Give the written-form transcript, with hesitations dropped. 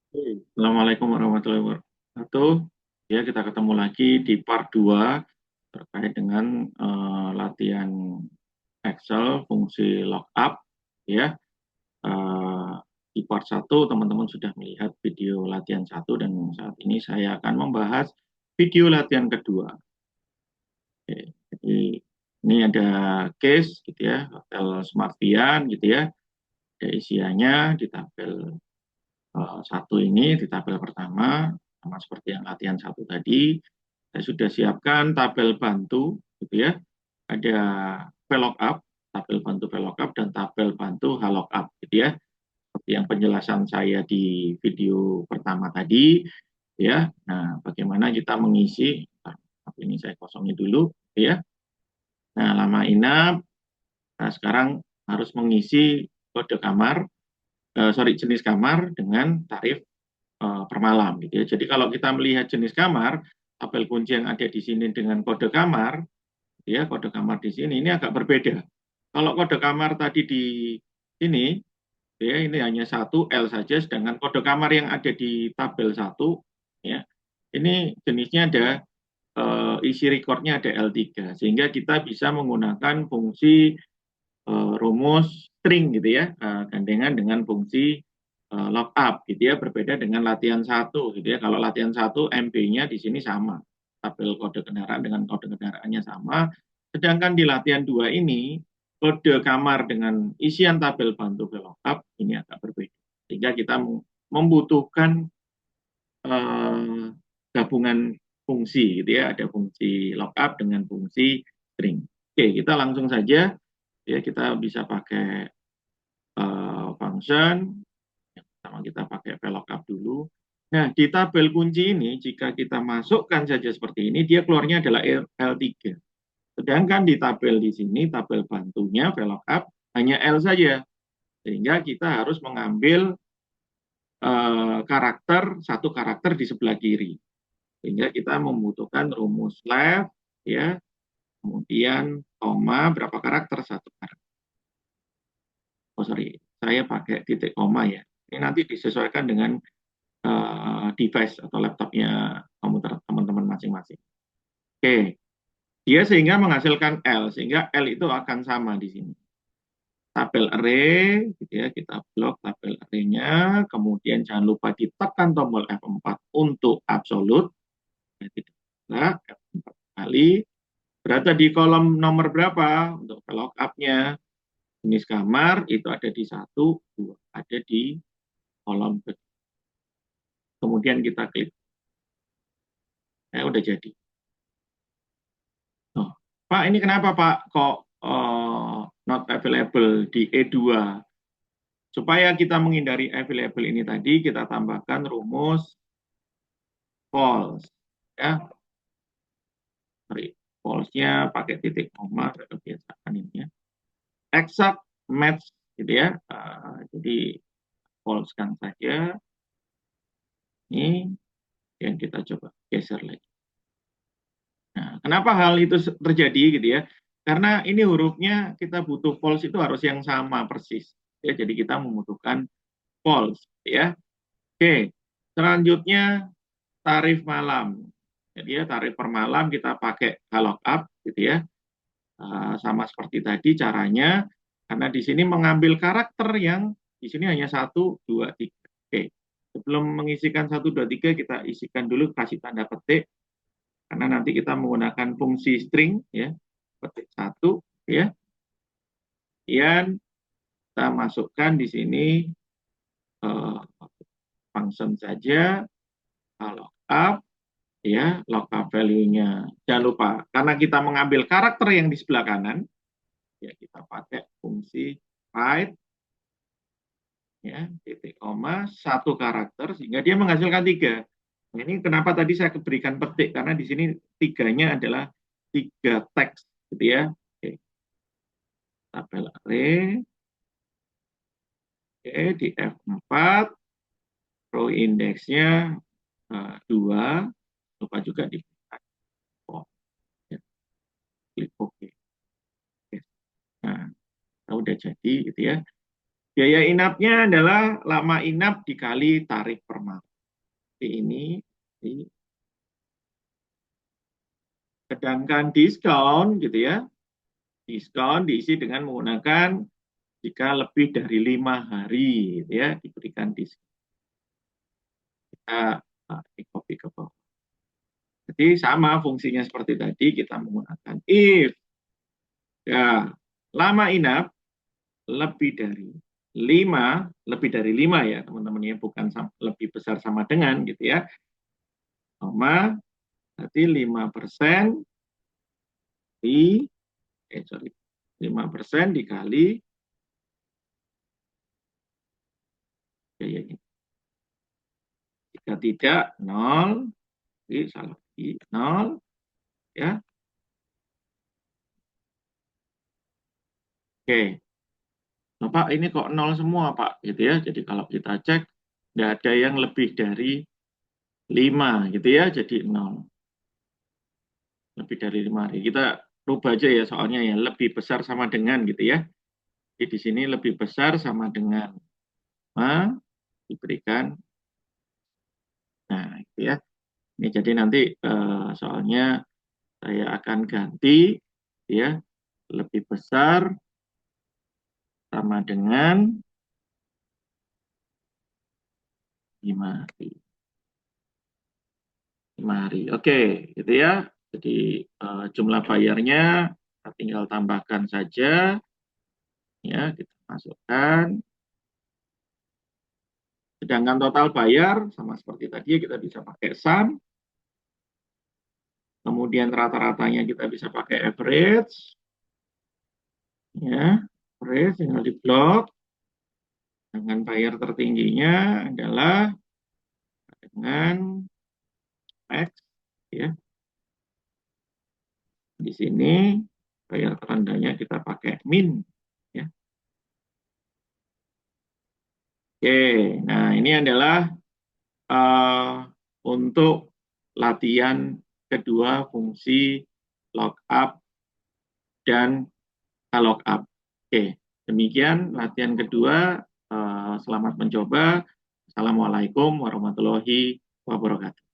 Assalamualaikum warahmatullahi wabarakatuh. Ya, kita ketemu lagi di part 2 terkait dengan latihan Excel fungsi lookup. Ya, Eh, di part 1 teman-teman sudah melihat video latihan 1 dan saat ini saya akan membahas video latihan kedua. Oke, jadi ini ada case gitu ya, Hotel Smartvian gitu ya. Ada isiannya di tabel satu ini di tabel pertama, sama seperti yang latihan satu tadi, saya sudah siapkan tabel bantu, gitu ya. Ada VLOOKUP, tabel bantu VLOOKUP, dan tabel bantu HLOOKUP, gitu ya. Seperti yang penjelasan saya di video pertama tadi, ya. Nah, bagaimana kita mengisi, ini saya kosongin dulu, gitu ya. Nah, lama inap, nah sekarang harus mengisi kode kamar, jenis kamar dengan tarif per malam gitu ya. Jadi kalau kita melihat jenis kamar, tabel kunci yang ada di sini dengan kode kamar, gitu ya, kode kamar di sini ini agak berbeda. Kalau kode kamar tadi di sini, gitu ya, ini hanya satu L saja, sedangkan kode kamar yang ada di tabel satu, ya, ini jenisnya ada isi recordnya ada L3, sehingga kita bisa menggunakan fungsi rumus string gitu ya, gandengan dengan fungsi lookup gitu ya, berbeda dengan latihan satu gitu ya. Kalau latihan satu MB-nya di sini sama, tabel kode kendaraan dengan kode kendaraannya sama, sedangkan di latihan 2 ini kode kamar dengan isian tabel bantu lookup ini agak berbeda, sehingga kita membutuhkan eh, gabungan fungsi gitu ya, ada fungsi lookup dengan fungsi string. Oke, kita langsung saja ya, kita bisa pakai function. Yang pertama kita pakai VLOOKUP dulu. Nah, di tabel kunci ini jika kita masukkan saja seperti ini, dia keluarnya adalah L3. Sedangkan di tabel di sini, tabel bantunya VLOOKUP hanya L saja. Sehingga kita harus mengambil satu karakter di sebelah kiri. Sehingga kita membutuhkan rumus left, ya, kemudian koma berapa karakter, satu karakter. Oh sorry, saya pakai titik koma ya. Ini nanti disesuaikan dengan device atau laptopnya komputer teman-teman masing-masing. Oke, dia sehingga menghasilkan L, sehingga L itu akan sama di sini. Tabel array, gitu ya, kita blok tabel array-nya, kemudian jangan lupa ditekan tombol F4 untuk absolut, tidak, F4 kali, berada di kolom nomor berapa untuk lookup-nya, jenis kamar itu ada di 1, 2, ada di kolom kedua. Kemudian kita klik, udah jadi. Oh, Pak, ini kenapa Pak kok not available di E2? Supaya kita menghindari available ini tadi, kita tambahkan rumus false. Ya, sorry. False-nya pakai titik koma, saya kebiasaan ini ya. Exact match, gitu ya. Jadi false kan saja. Ini yang kita coba geser lagi. Nah, kenapa hal itu terjadi gitu ya? Karena ini hurufnya kita butuh false itu harus yang sama persis. Ya, jadi kita membutuhkan false ya. Oke, selanjutnya tarif malam. Jadi ya tarif per malam kita pakai lookup gitu ya. Sama seperti tadi caranya, karena di sini mengambil karakter yang di sini hanya 1, 2, 3. Oke, sebelum mengisikan 1, 2, 3 kita isikan dulu kasih tanda petik, karena nanti kita menggunakan fungsi string ya, petik 1 ya. Kemudian kita masukkan di sini eh, function saja lookup ya, lookup value-nya. Jangan lupa, karena kita mengambil karakter yang di sebelah kanan, ya kita pakai fungsi write ya, titik koma, satu karakter, sehingga dia menghasilkan 3. Nah, ini kenapa tadi saya berikan petik, karena di sini 3-nya adalah 3 teks, gitu ya. Oke, tabel array, oke, di F4, row indeksnya 2, lupa juga di oh, ya, klik OK. Oke. Nah, udah jadi gitu ya. Biaya inapnya adalah lama inap dikali tarif per malam. Ini. Sedangkan diskon gitu ya, diskon diisi dengan menggunakan jika lebih dari 5 hari gitu ya diberikan diskon. Kita copy ke bawah. Jadi sama fungsinya seperti tadi, kita menggunakan if ya lama inap lebih dari 5 ya teman-teman ya, bukan lebih besar sama dengan gitu ya, berarti 5% di 5% dikali biaya ini. Jika tidak 0, salah lagi 0 ya. Oke. Nah, Pak, ini kok 0 semua, Pak, gitu ya. Jadi kalau kita cek, tidak ada yang lebih dari 5, gitu ya, jadi 0. Lebih dari 5 hari. Kita rubah aja ya soalnya ya, lebih besar sama dengan gitu ya. Jadi di sini lebih besar sama dengan 5, diberikan. Nah, itu ya. Ini jadi nanti soalnya saya akan ganti, ya, lebih besar sama dengan 5 hari. 5 hari. Oke, gitu ya. Jadi jumlah bayarnya kita tinggal tambahkan saja. Ya, kita masukkan. Sedangkan total bayar sama seperti tadi kita bisa pakai sum. Kemudian rata-ratanya kita bisa pakai average. Ya, average tinggal di blok. Dengan bayar tertingginya adalah dengan X ya. Di sini bayar terendahnya kita pakai min ya. Oke, nah ini adalah untuk latihan kedua fungsi lookup dan lookup. Oke, demikian latihan kedua. Selamat mencoba. Assalamualaikum warahmatullahi wabarakatuh.